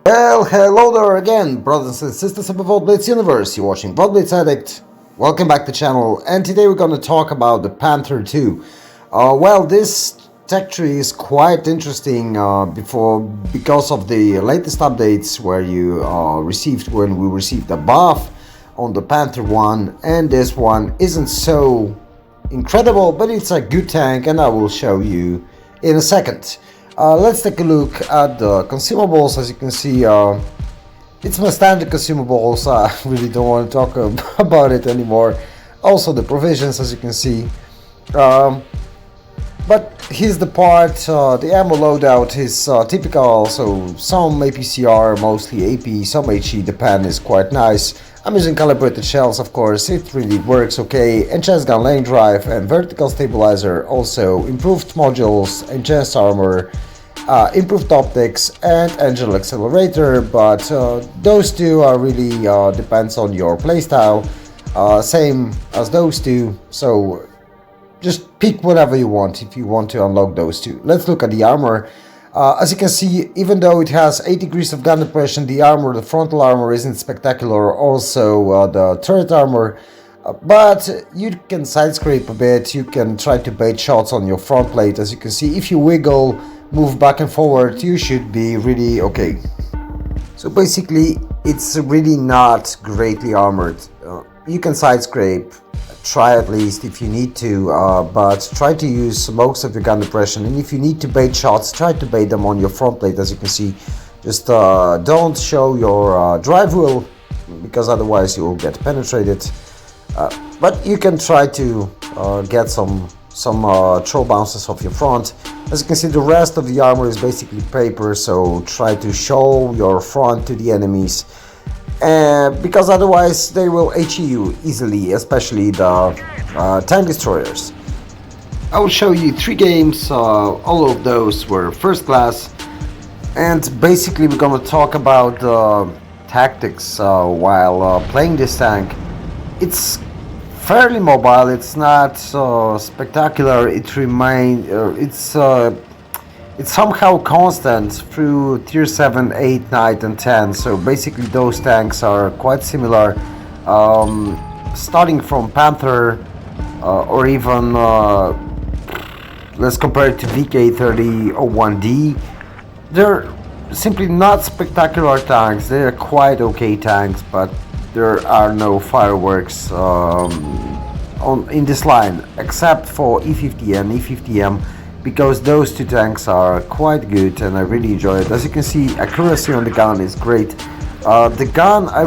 Well, hello there again, brothers and sisters of the WoT Blitz universe. You're watching WoT Blitz Addict. Welcome back to the channel, and today we're going to talk about the Panther II. This tech tree is quite interesting because of the latest updates where when we received the buff on the Panther 1, and this one isn't so incredible, but it's a good tank, and I will show you in a second. Let's take a look at the consumables. As you can see, it's my standard consumables. I really don't want to talk about it anymore. Also the provisions, as you can see. But here's the part, the ammo loadout is typical, so some APCR, mostly AP, some HE, the pan is quite nice. I'm using calibrated shells, of course, it really works okay. Enhanced gun lane drive and vertical stabilizer, also improved modules, enhanced armor, improved optics and engine accelerator, but those two are really depends on your playstyle, same as those two, so just pick whatever you want if you want to unlock those two. Let's look at the armor. As you can see, even though it has 8 degrees of gun depression, the frontal armor isn't spectacular, also the turret armor, but you can side scrape a bit, you can try to bait shots on your front plate. As you can see, if you wiggle, move back and forward, you should be really okay. So basically, it's really not greatly armored. You can side scrape, try at least if you need to, but try to use most of your gun depression, and if you need to bait shots, try to bait them on your front plate. As you can see, just don't show your drive wheel, because otherwise you will get penetrated, but you can try to get some throw bounces off your front. As you can see, the rest of the armor is basically paper, so try to show your front to the enemies, because otherwise they will HE you easily, especially the tank destroyers. I will show you 3 games, all of those were first class, and basically we're gonna talk about tactics while playing this tank. It's fairly mobile, it's not spectacular, it's somehow constant through tier 7, 8, 9 and 10, so basically those tanks are quite similar, starting from Panther, or even let's compare it to VK3001D. They're simply not spectacular tanks, they're quite okay tanks, but there are no fireworks in this line, except for E50M, because those two tanks are quite good and I really enjoy it. As you can see, accuracy on the gun is great. The gun, I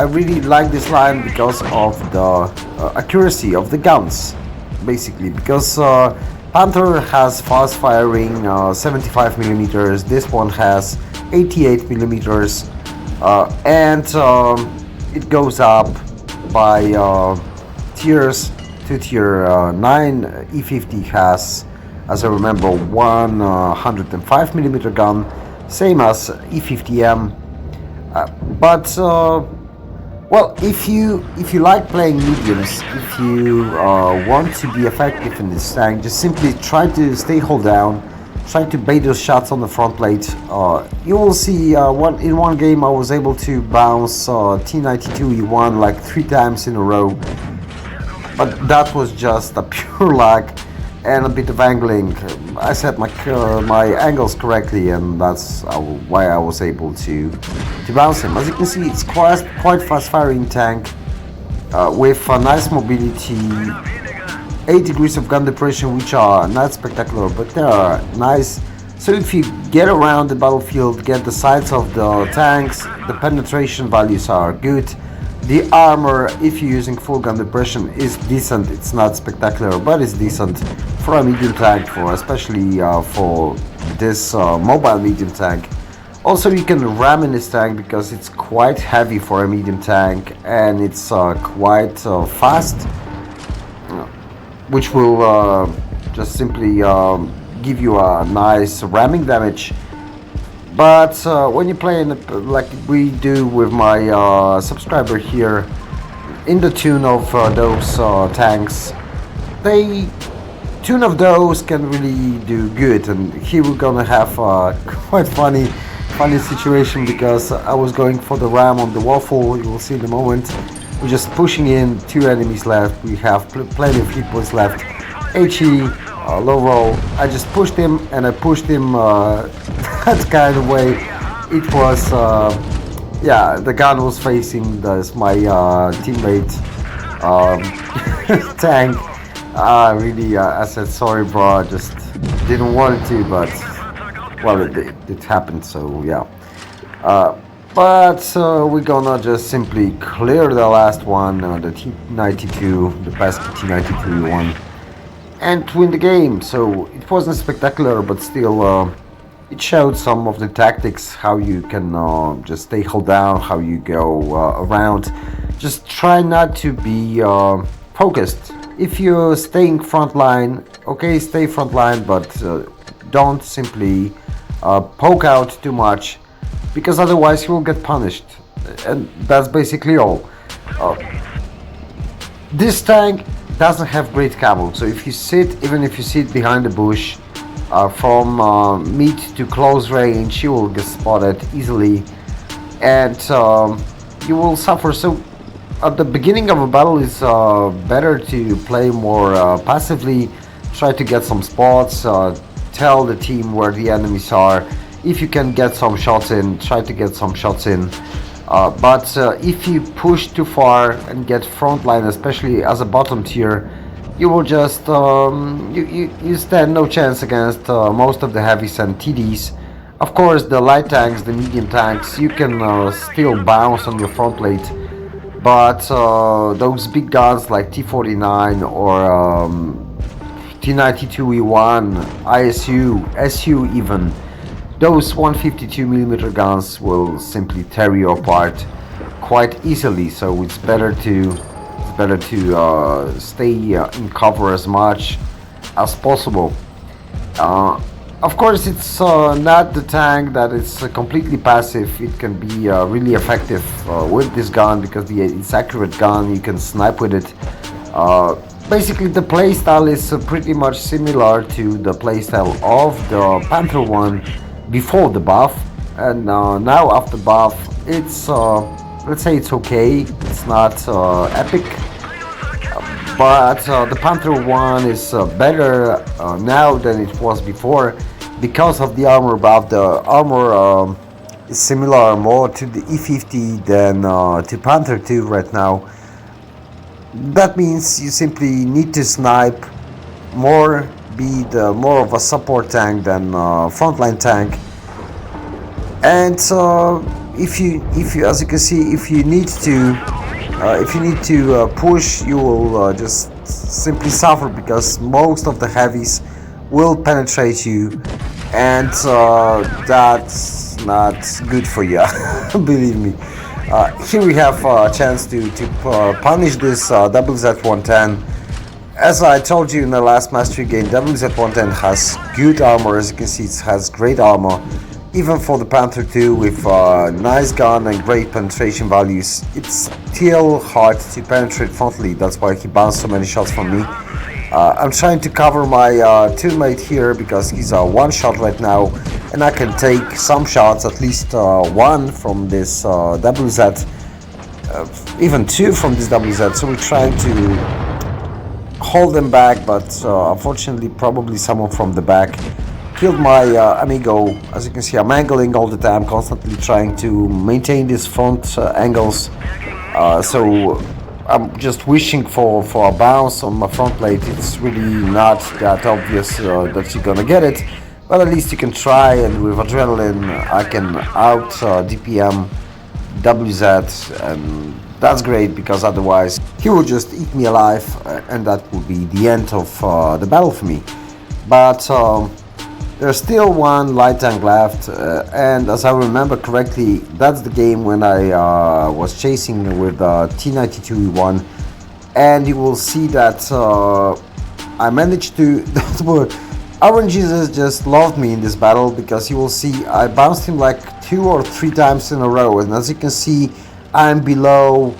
really like this line because of the accuracy of the guns, basically, because Panther has fast firing 75mm, this one has 88mm, and it goes up by tiers to tier 9. E50 has, as I remember, 105mm gun, same as E50M. Well, if you like playing mediums, if you want to be effective in this tank, just simply try to stay hold down, try to bait those shots on the front plate. You will see in one game I was able to bounce T92E1 like 3 times in a row, but that was just a pure luck and a bit of angling. I set my angles correctly, and that's why I was able to bounce him. As you can see, it's quite fast firing tank with a nice mobility, 8 degrees of gun depression, which are not spectacular, but they are nice. So if you get around the battlefield, get the sides of the tanks, the penetration values are good. The armor, if you're using full gun depression, is decent. It's not spectacular, but it's decent for a medium tank, especially for this mobile medium tank. Also, you can ram in this tank because it's quite heavy for a medium tank, and it's quite fast, which will just simply give you a nice ramming damage. But when you play like we do with my subscriber here, in the tune of those tanks, they two of those can really do good, and here we're gonna have a quite funny situation because I was going for the ram on the waffle. You will see in a moment. We're just pushing in, two enemies left. We have plenty of hit points left. HE, low roll. I just pushed him, and I pushed him that kind of way. It was, yeah, the gun was facing my teammate tank. Really, I said sorry, bro. I just didn't want it to, but well, it happened. So yeah. But we're gonna just simply clear the last one, the T92, the pesky T92 one, and win the game. So it wasn't spectacular, but still, it showed some of the tactics, how you can just stay hold down, how you go around. Just try not to be focused. If you're staying front line, okay, stay front line, but don't simply poke out too much, because otherwise you will get punished, and that's basically all. This tank doesn't have great camo, so if you sit, even if you sit behind the bush, from mid to close range, you will get spotted easily, and you will suffer. So at the beginning of a battle, it's better to play more passively, try to get some spots, tell the team where the enemies are. If you can get some shots in, try to get some shots in. But if you push too far and get front line, especially as a bottom tier, you will just you stand no chance against most of the heavies and TDs. Of course, the light tanks, the medium tanks, you can still bounce on your front plate, but those big guns like T49 or T92E1, ISU, SU even, those 152mm guns will simply tear you apart quite easily. So it's better to stay in cover as much as possible. Of course, it's not the tank that is completely passive. It can be really effective with this gun because it's accurate gun. You can snipe with it. Basically, the playstyle is pretty much similar to the playstyle of the Panther one before the buff, and now after buff, it's let's say it's okay. It's not epic, but the Panther one is better now than it was before because of the armor buff. The armor is similar more to the E50 than to Panther II right now. That means you simply need to snipe more, be more of a support tank than frontline tank. And if you, as you can see, if you need to push, you will just simply suffer because most of the heavies will penetrate you, and that's not good for you. Believe me. Here we have a chance to punish this WZ-110. As I told you in the last mastery game, WZ-110 has good armor. As you can see, it has great armor. Even for the Panther II with nice gun and great penetration values, it's still hard to penetrate frontally. That's why he bounced so many shots from me. I'm trying to cover my teammate here because he's a one-shot right now, and I can take some shots, at least one from this WZ, even two from this WZ. So we're trying to hold them back, but unfortunately probably someone from the back killed my amigo. As you can see, I'm angling all the time, constantly trying to maintain these front angles. So I'm just wishing for a bounce on my front plate. It's really not that obvious that you're gonna get it, but at least you can try, and with adrenaline I can out DPM WZ, and that's great because otherwise he will just eat me alive, and that would be the end of the battle for me. But there's still one light tank left, and as I remember correctly, that's the game when I was chasing with T92E1, and you will see that I managed to... Orange Jesus just loved me in this battle, because you will see I bounced him like 2 or 3 times in a row, and as you can see I'm below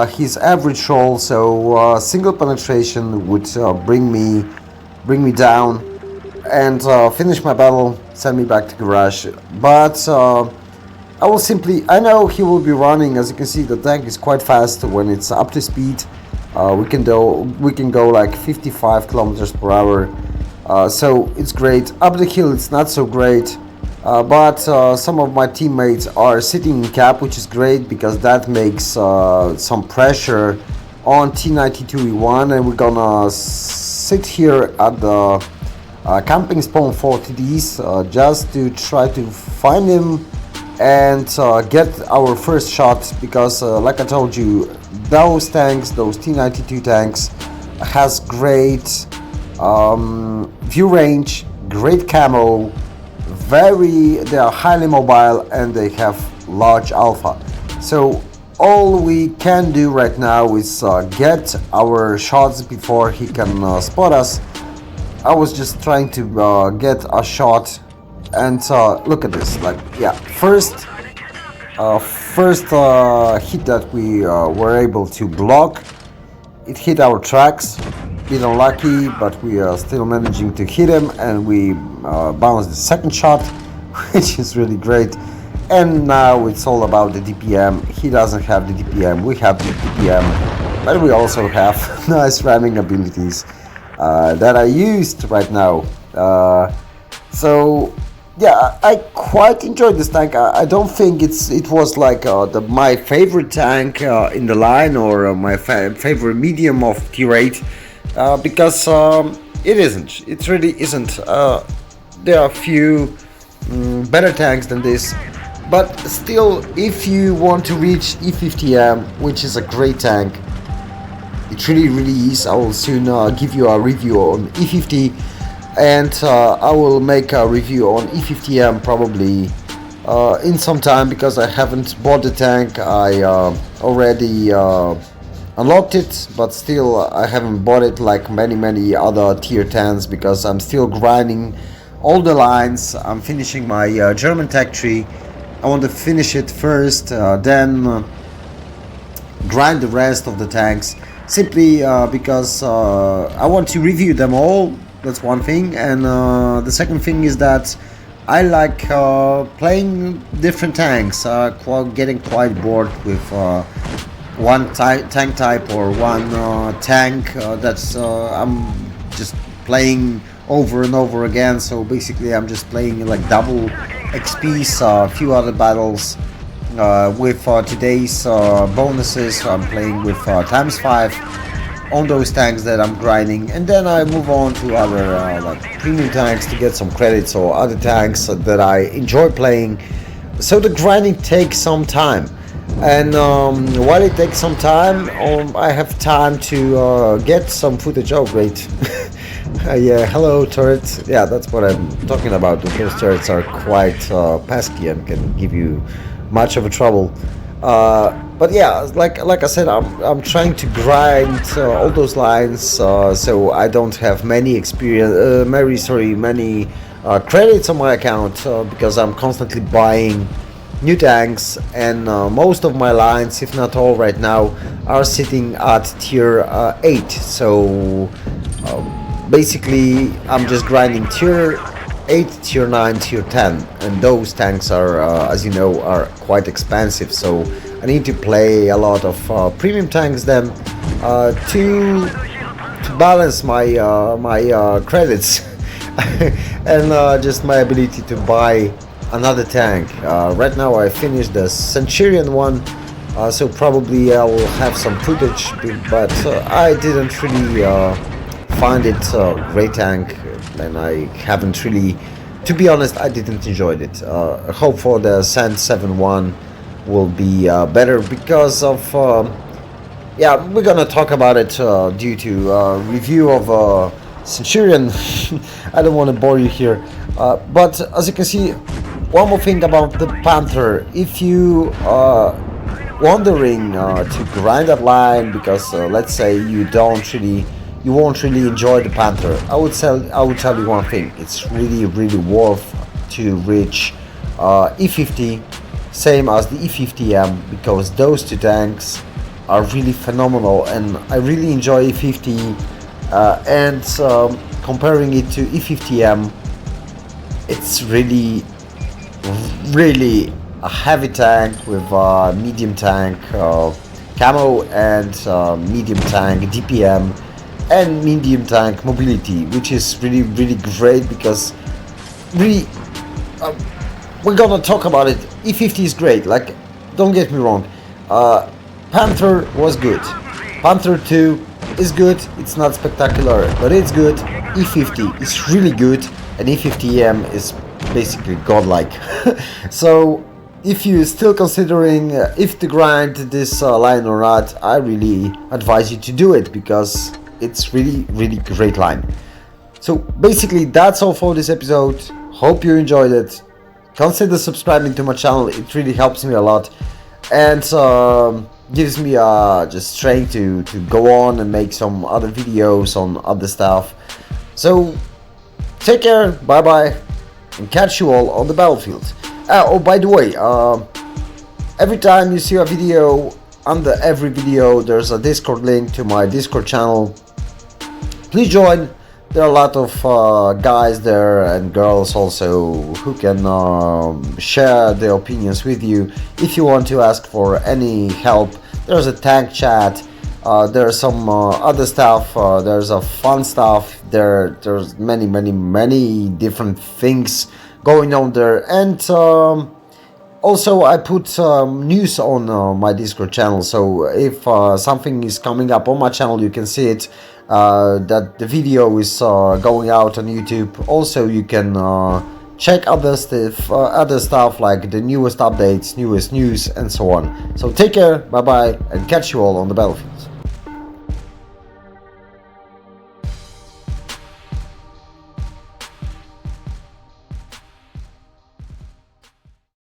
his average roll, so single penetration would bring me bring me down, and finish my battle, send me back to garage. But I will simply, I know he will be running. As you can see, the tank is quite fast when it's up to speed. We can go like 55 kilometers per hour, so it's great. Up the hill it's not so great, but some of my teammates are sitting in cap, which is great because that makes some pressure on T92E1, and we're gonna sit here at the camping spawn for TDs just to try to find him and get our first shot, because like I told you, those tanks, those T92 tanks, has great view range, great camo, they are highly mobile, and they have large alpha. So all we can do right now is get our shots before he can spot us. I was just trying to get a shot, and look at this, like, yeah, first hit that we were able to block, it hit our tracks, bit unlucky, but we are still managing to hit him, and we bounced the second shot, which is really great. And now it's all about the DPM. He doesn't have the DPM, we have the DPM, but we also have nice ramming abilities that I used right now. So yeah, I quite enjoyed this tank. I don't think it was like my favorite tank in the line, or my favorite medium of tier 8, because it isn't. It really isn't. There are a few better tanks than this, but still, if you want to reach E50M, which is a great tank, it really is. I will soon give you a review on E50, and I will make a review on E50M probably in some time, because I haven't bought the tank. I already unlocked it, but still I haven't bought it like many other tier 10s, because I'm still grinding all the lines. I'm finishing my German tech tree. I want to finish it first, then grind the rest of the tanks, simply because I want to review them all. That's one thing, and the second thing is that I like playing different tanks, getting quite bored with one tank type, or one tank that's I'm just playing over and over again. So basically I'm just playing like double XPs, a few other battles. With today's bonuses, I'm playing with ×5 on those tanks that I'm grinding, and then I move on to other like premium tanks to get some credits, or other tanks that I enjoy playing. So the grinding takes some time, and while it takes some time, I have time to get some footage. Oh great. Yeah, hello turrets. Yeah, that's what I'm talking about. Those turrets are quite pesky and can give you much of a trouble. But yeah, like I said, I'm trying to grind all those lines, so I don't have many many credits on my account, because I'm constantly buying new tanks, and most of my lines, if not all right now, are sitting at tier 8. So basically I'm just grinding tier 8, tier 9, tier 10, and those tanks are, as you know, are quite expensive. So I need to play a lot of premium tanks then to balance my credits and just my ability to buy another tank. Right now I finished the Centurion one, so probably I will have some footage, but I didn't really find it a great tank, and I haven't really, to be honest, I didn't enjoy it. I hope for the Sand 7-1 will be better, because of yeah, we're gonna talk about it due to review of Centurion. I don't want to bore you here, but as you can see, one more thing about the Panther. If you wondering to grind that line, because let's say you won't really enjoy the Panther, I would tell you one thing: it's really worth to reach E50, same as the E50M, because those two tanks are really phenomenal, and I really enjoy E50 and comparing it to E50M, it's really a heavy tank with medium tank camo and medium tank DPM and medium tank mobility, which is really great because really we're gonna talk about it. E50 is great, like, don't get me wrong, Panther was good, Panther II is good, it's not spectacular but it's good, E50 is really good, and E50M is basically godlike. So if you're still considering if to grind this line or not, I really advise you to do it because it's really great line. So basically that's all for this episode. Hope you enjoyed it. Consider subscribing to my channel, it really helps me a lot and gives me just strength to go on and make some other videos on other stuff. So take care, bye bye, and catch you all on the battlefield. Oh, by the way, every time you see a video, under every video there's a Discord link to my Discord channel. Please join. There are a lot of guys there and girls also who can share their opinions with you. If you want to ask for any help, there's a tank chat, there's some other stuff, there's a fun stuff, there's many different things going on there, and also I put news on my Discord channel, so if something is coming up on my channel you can see it, that the video is going out on YouTube. Also you can check other stuff like the newest updates, newest news and so on. So take care, bye bye, and catch you all on the battlefield.